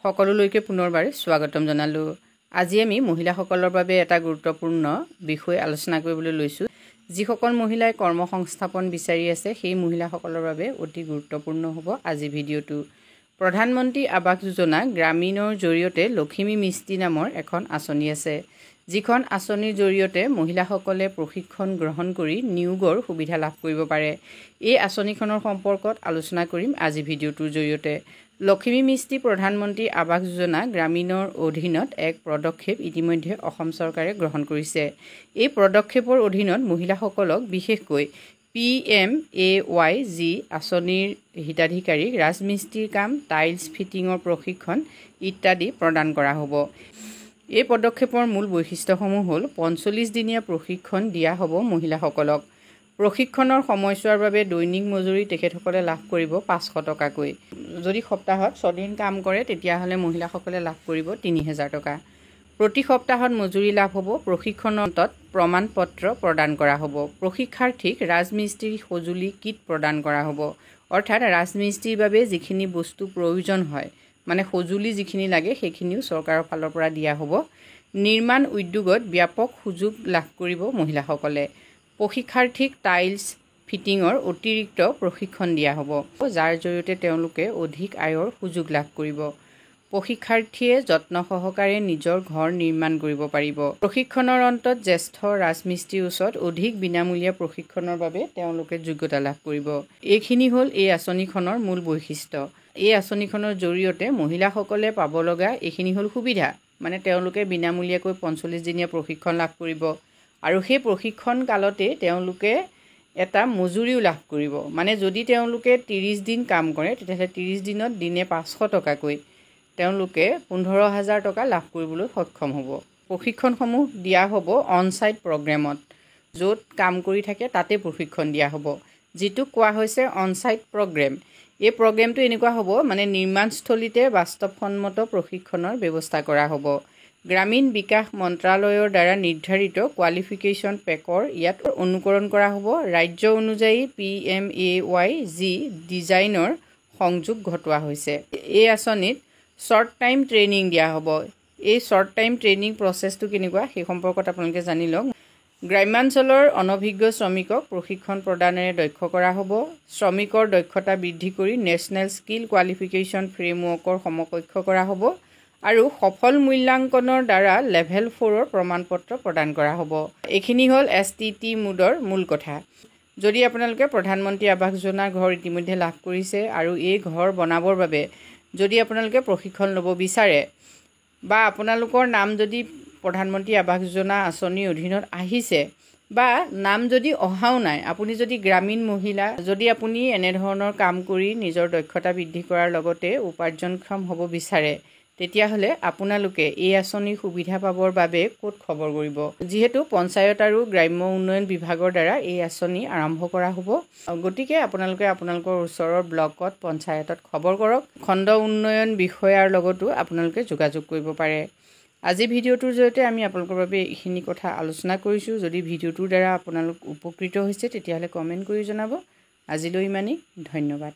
সকলোলৈকে পুনৰবাৰ স্বাগতম জনালো। আজি আমি মহিলাসকলৰ বাবে এটা গুৰুত্বপূৰ্ণ বিষয় আলোচনা কৰিবলৈ লৈছো। যিসকল মহিলাই কৰ্মসংস্থাপন বিচাৰি আছে সেই মহিলাসকলৰ বাবে অতি গুৰুত্বপূৰ্ণ হ'ব আজি ভিডিঅ'টো। প্ৰধানমন্ত্ৰী আৱাস যোজনা গ্ৰামীণৰ জৰিয়তে লখিমী মিস্ত্ৰী নামৰ এখন আঁচনি আছে। যিখন আঁচনিৰ জৰিয়তে মহিলাসকলে প্ৰশিক্ষণ গ্ৰহণ কৰি নিয়োগৰ সুবিধা লাভ কৰিব পাৰে। এই আঁচনিখনৰ সম্পৰ্কত আলোচনা কৰিম আজি ভিডিঅ'টোৰ জৰিয়তে। লখিমী মিস্ত্ৰী প্ৰধানমন্ত্ৰী আৱাস যোজনা গ্ৰামীণৰ অধীনত এক পদক্ষেপ ইতিমধ্যে অসম চৰকাৰে গ্ৰহণ কৰিছে। এই পদক্ষেপৰ অধীনত মহিলাসকলক বিশেষকৈ PMAYG আঁচনিৰ হিতাধিকাৰীক ৰাজমিস্ত্ৰীৰ কাম, টাইলছ ফিটিঙৰ প্ৰশিক্ষণ ইত্যাদি প্ৰদান কৰা হ'ব। এই পদক্ষেপৰ মূল বৈশিষ্ট্যসমূহ হ'ল 45 দিনীয়া প্ৰশিক্ষণ দিয়া হ'ব মহিলাসকলক। প্ৰশিক্ষণৰ সময়ছোৱাৰ বাবে দৈনিক মজুৰি তেখেতসকলে লাভ কৰিব 500 টকাকৈ। যদি সপ্তাহত 6 দিন কাম কৰে তেতিয়াহ'লে মহিলাসকলে লাভ কৰিব 3000 টকা। প্ৰতি সপ্তাহত মজুৰি লাভ হ'ব। প্ৰশিক্ষণত প্ৰমাণ পত্ৰ প্ৰদান কৰা হ'ব। প্ৰশিক্ষাৰ্থীক ৰাজমিস্ত্ৰীৰ সঁজুলি কিট প্ৰদান কৰা হ'ব। অৰ্থাৎ ৰাজমিস্ত্ৰীৰ বাবে যিখিনি বস্তু প্ৰয়োজন হয় মানে সঁজুলি যিখিনি লাগে সেইখিনিও চৰকাৰৰ ফালৰ পৰা দিয়া হ'ব। নিৰ্মাণ উদ্যোগত ব্যাপক সুযোগ লাভ কৰিব মহিলাসকলে। প্ৰশিক্ষাৰ্থীক টাইলছ ফিটিঙৰ অতিৰিক্ত প্ৰশিক্ষণ দিয়া হ'ব, যাৰ জৰিয়তে তেওঁলোকে অধিক আয়ৰ সুযোগ লাভ কৰিব। প্ৰশিক্ষাৰ্থীয়ে যত্ন সহকাৰে নিজৰ ঘৰ নিৰ্মাণ কৰিব পাৰিব। প্ৰশিক্ষণৰ অন্তত জ্যেষ্ঠ ৰাজমিস্ত্ৰীৰ ওচৰত অধিক বিনামূলীয়া প্ৰশিক্ষণৰ বাবে তেওঁলোকে যোগ্যতা লাভ কৰিব। এইখিনি হ'ল এই আঁচনিখনৰ মূল বৈশিষ্ট্য। এই আঁচনিখনৰ জৰিয়তে মহিলাসকলে পাব লগা এইখিনি হ'ল সুবিধা, মানে তেওঁলোকে বিনামূলীয়াকৈ 45 দিনীয়া প্ৰশিক্ষণ লাভ কৰিব আৰু সেই প্ৰশিক্ষণ কালতে তেওঁলোকে এটা মজুৰিও লাভ কৰিব। মানে যদি তেওঁলোকে 30 দিন কাম কৰে তেতিয়াহ'লে 30 দিনত দিনে 500 টকাকৈ তেওঁলোকে 15,000 টকা লাভ কৰিবলৈ সক্ষম হ'ব। প্ৰশিক্ষণসমূহ দিয়া হ'ব অন-ছাইট প্ৰগ্ৰেমত, য'ত কাম কৰি থাকে তাতে প্ৰশিক্ষণ দিয়া হ'ব, যিটো কোৱা হৈছে অন-ছাইট প্ৰগ্ৰেম। এই প্ৰগ্ৰেমটো এনেকুৱা হ'ব মানে নিৰ্মাণস্থলীতে বাস্তৱসন্মত প্ৰশিক্ষণৰ ব্যৱস্থা কৰা হ'ব। গ্ৰামীণ বিকাশ মন্ত্ৰালয়ৰ দ্বাৰা নিৰ্ধাৰিত কোৱালিফিকেশ্যন পেকৰ ইয়াত অনুকৰণ কৰা হ'ব। ৰাজ্য অনুযায়ী PMAYG ডিজাইনৰ সংযোগ ঘটোৱা হৈছে। এই আঁচনিত শ্বৰ্ট টাইম ট্ৰেইনিং দিয়া হ'ব। এই শ্বৰ্ট টাইম ট্ৰেইনিং প্ৰচেছটো কেনেকুৱা সেই সম্পৰ্কত আপোনালোকে জানি লওক। গ্ৰাম্যাঞ্চলৰ অনভিজ্ঞ শ্ৰমিকক প্ৰশিক্ষণ প্ৰদানেৰে দক্ষ কৰা হ'ব। শ্ৰমিকৰ দক্ষতা বৃদ্ধি কৰি নেশ্যনেল স্কিল কোৱালিফিকেশ্যন ফ্ৰেমৱৰ্কৰ সমকক্ষ কৰা হ'ব আৰু সফল মূল্যাংকনৰ দ্বাৰা লেভেল 4ৰ প্ৰমাণপত্ৰ প্ৰদান কৰা হ'ব। এইখিনি হ'ল STT মোডৰ মূল কথা। যদি আপোনালোকে প্ৰধানমন্ত্ৰী আৱাস যোজনাৰ ঘৰ ইতিমধ্যে লাভ কৰিছে আৰু এই ঘৰ বনাবৰ বাবে যদি আপোনালোকে প্ৰশিক্ষণ ল'ব বিচাৰে বা আপোনালোকৰ নাম যদি প্ৰধানমন্ত্ৰী আৱাস যোজনা আঁচনিৰ অধীনত আহিছে বা নাম যদি অহাও নাই, আপুনি যদি গ্ৰামীণ মহিলা, যদি আপুনি এনেধৰণৰ কাম কৰি নিজৰ দক্ষতা বৃদ্ধি কৰাৰ লগতে উপাৰ্জনক্ষম হ'ব বিচাৰে তেতিয়াহ'লে আপোনালোকে এই আঁচনিৰ সুবিধা পাবৰ বাবে ক'ত খবৰ কৰিব? যিহেতু পঞ্চায়ত আৰু গ্ৰাম্য উন্নয়ন বিভাগৰ দ্বাৰা এই আঁচনি আৰম্ভ কৰা হ'ব, গতিকে আপোনালোকে আপোনালোকৰ ওচৰৰ ব্লকত পঞ্চায়তত খবৰ কৰক। খণ্ড উন্নয়ন বিষয়াৰ লগতো আপোনালোকে যোগাযোগ কৰিব পাৰে। আজি ভিডিঅ'টোৰ জৰিয়তে আমি আপোনালোকৰ বাবে এইখিনি কথা আলোচনা কৰিছোঁ। যদি ভিডিঅ'টোৰ দ্বাৰা আপোনালোক উপকৃত হৈছে তেতিয়াহ'লে কমেণ্ট কৰি জনাব। আজিলৈ ইমানেই, ধন্যবাদ।